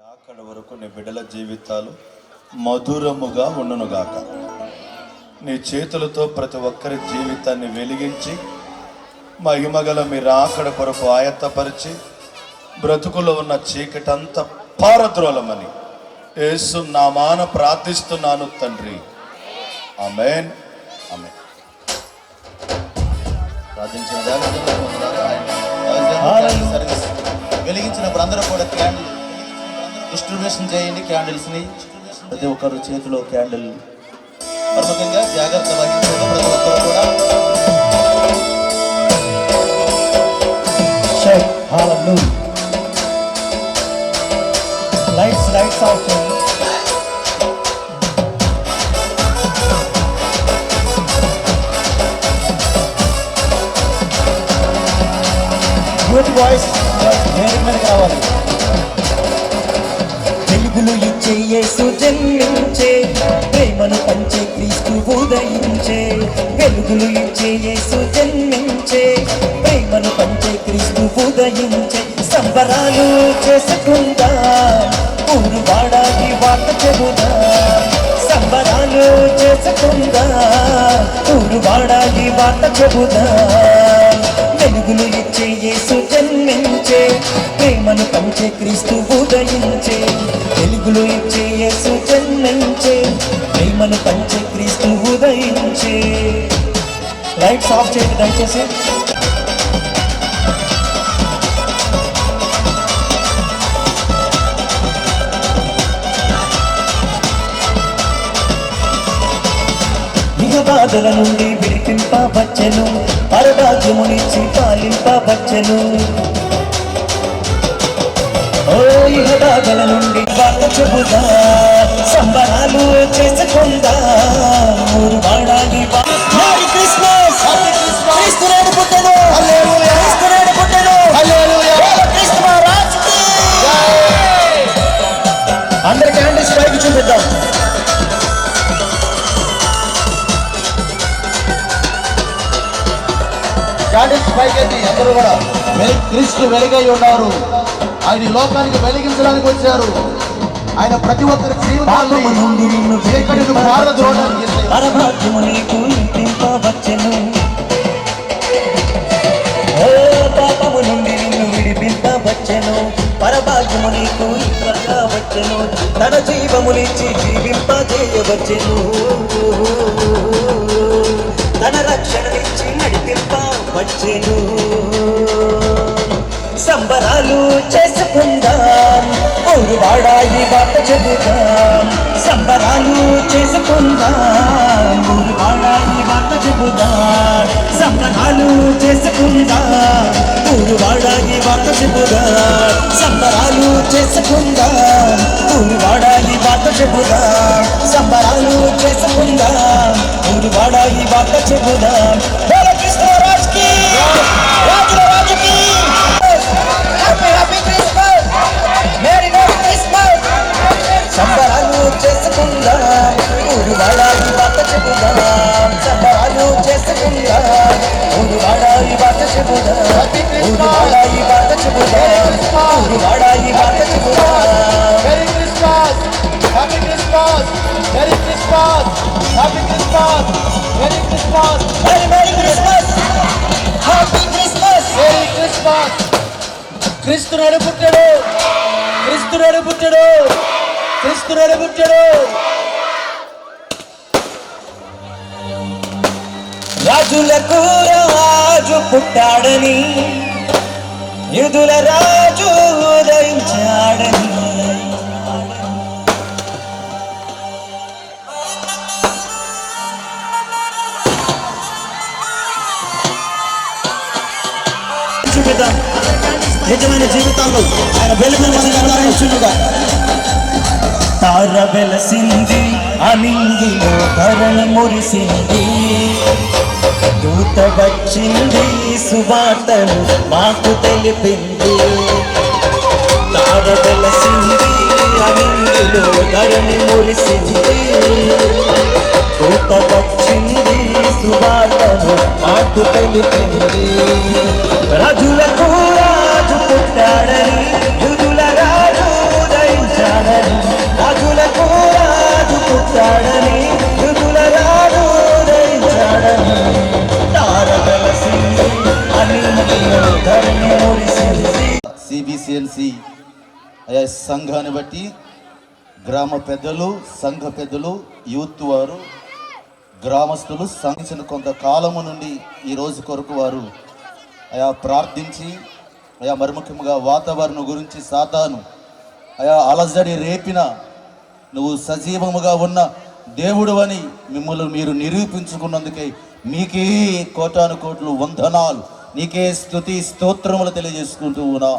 రాకడ వరకు నీ బిడ్డల జీవితాలు మధురముగా ఉండునుగాక. నీ చేతులతో ప్రతి ఒక్కరి జీవితాన్ని వెలిగించి మహిమగల మీ రాకడ కొరకు ఆయత్తపరిచి బ్రతుకులో ఉన్న చీకటంతా పారద్రోలమని యేసు నామాన ప్రార్థిస్తున్నాను తండ్రి. ఆమేన్. ఆమేన్. ప్రార్థించిన సర్వీస్ వెలిగించినప్పుడు అందరూ కూడా క్యాండిల్ డిస్ట్రిబ్యూషన్ చేయండి. క్యాండిల్స్ని ప్రతి ఒక్కరు చేతిలో క్యాండిల్ ప్రముఖంగా జాగ్రత్త వహించండి. ప్రతి ఒక్కరు కూడా లైట్స్ ఆఫ్ గుడ్ వాయిస్ కావాలి. వెలుగులు ఇచ్చే యేసు జన్మించే, ప్రేమను పంచే క్రీస్తు ఉదయించే. వెలుగులు ఇచ్చే యేసు జన్మించే, ప్రేమను పంచే క్రీస్తు ఉదయించే. సంబరాలు చేసుకుందా, ఊరు వాడాలి వార్త చెబుదా. సంబరాలు చేసుకుందా, ఊరు వాడాలి వార్త చెబుదా. వెలుగులు ఇచ్చే యేసు జన్మించే, ప్రేమను పంచే క్రీస్తు ఉదయించే. వెలుగులు ఇచ్చే యేసు జన్మించే, ప్రేమను పంచే క్రీస్తు ఉదయించే. లైట్స్ ఆఫ్ చేయండి దయచేసి. బాధల నుండి విడిపింపవచ్చెను, పరభాగ్యమునిచ్చి పాలింపవచ్చెను. ఓ ఇహ బాధల నుండి వార్త చెబుదా, సంబరాలు చేసుకుందా, ఊరు వాడాలి. Mary Christmas. క్రీస్తునాడు పుట్టెను, క్రీస్తునాడు పుట్టెను. క్రీస్తు మహారాజుకి. అందరి క్యాండిల్స్ పైకి చూపిద్దాం. క్యాండిల్స్ పైకెత్తి అందరూ కూడా క్రీస్తు వెలుగై ఉన్నారు. ఆయన లోకానికి వెలిగించడానికి వచ్చారు. ఆయన ప్రతి ఒక్కరి జీవితాల్లో చీకటిని పారద్రోలడానికి పరభాగ్యము నీకు విడిపింపవచ్చెను. ఓ పాపము నుండి నిన్ను విడిపింపవచ్చెను, పరభాగ్యము నీకు ఇవ్వవచ్చెను. తన జీవమునిచ్చి జీవింపజేయవచ్చెను, తన రక్షణనిచ్చి నడిపింపవచ్చెను. సంబరాలు చేసుకుందాం, ఊరు వాడాయి వార్త చెబుదాం. సంబరాలు చేసుకుందాం, ఊరు వాడాయి వార్త చెబుదాం. సంబరాలు చేసుకుందాం, ఊరు వాడాయి వార్త చెబుదాం. సంబరాలు చేసుకుందాం, ఊరు వాడాయి వార్త చెబుదాం. సంబరాలు చేసుకుందాం, ఊరు వాడాయి వార్త చెబుదాం. క్రీస్తు రాజుకి, రాజుల రాజుకి. Happy Christmas, merry Christmas. సంబరాలు చేసుకుందాం, ఊరు వాడాలి వార్త చెబుదాం. సంబరాలు చేసుకుందాం, ఊరు వాడాలి వార్త చెబుదాం. ఊరు వాడాలి వార్త చెబుదాం, ఊరు వాడాలి వార్త చెబుదాం. Merry Christmas, happy Christmas, merry Christmas, happy Christmas, merry Christmas, merry Christmas, happy Christmas, merry Christmas. క్రీస్తునాడు పుట్టాడు, క్రీస్తునాడు పుట్టాడు, క్రీస్తునాడు పుట్టాడు. రాజులకు రాజు పుట్టాడని, యూదుల రాజు ఉదయించాడని. చూపిద్దాం నిజమైన జీవితాల్లో ఆయన వెలుగుగా. తార వెలసింది, అనింగిలో ధరణి మురిసింది. దూత వచ్చింది, సువార్తను మాకు తెలిపింది. తార వెలసింది, అనింగిలో ధరణి మురిసింది. దూత వచ్చింది, సువార్తను మాకు తెలిపింది. రాజులకు రాజు పుట్టాడని, యూదుల రాజు ఉదయించాడని. జీబీసీఎల్సి అయా సంఘాన్ని బట్టి గ్రామ పెద్దలు, సంఘ పెద్దలు, యూత్ వారు, గ్రామస్తులు సంఘించిన కొంతకాలము నుండి ఈ రోజు కొరకు వారు అయా ప్రార్థించి అయా మరి ముఖ్యంగా వాతావరణం గురించి సాతాను అయా అలజడి రేపిన నువ్వు సజీవముగా ఉన్న దేవుడు అని మిమ్మల్ని మీరు నిరూపించుకున్నందుకే మీకే కోటాను కోట్లు వందనాలు, నీకే స్తుతి స్తోత్రములు తెలియజేసుకుంటూ ఉన్నా.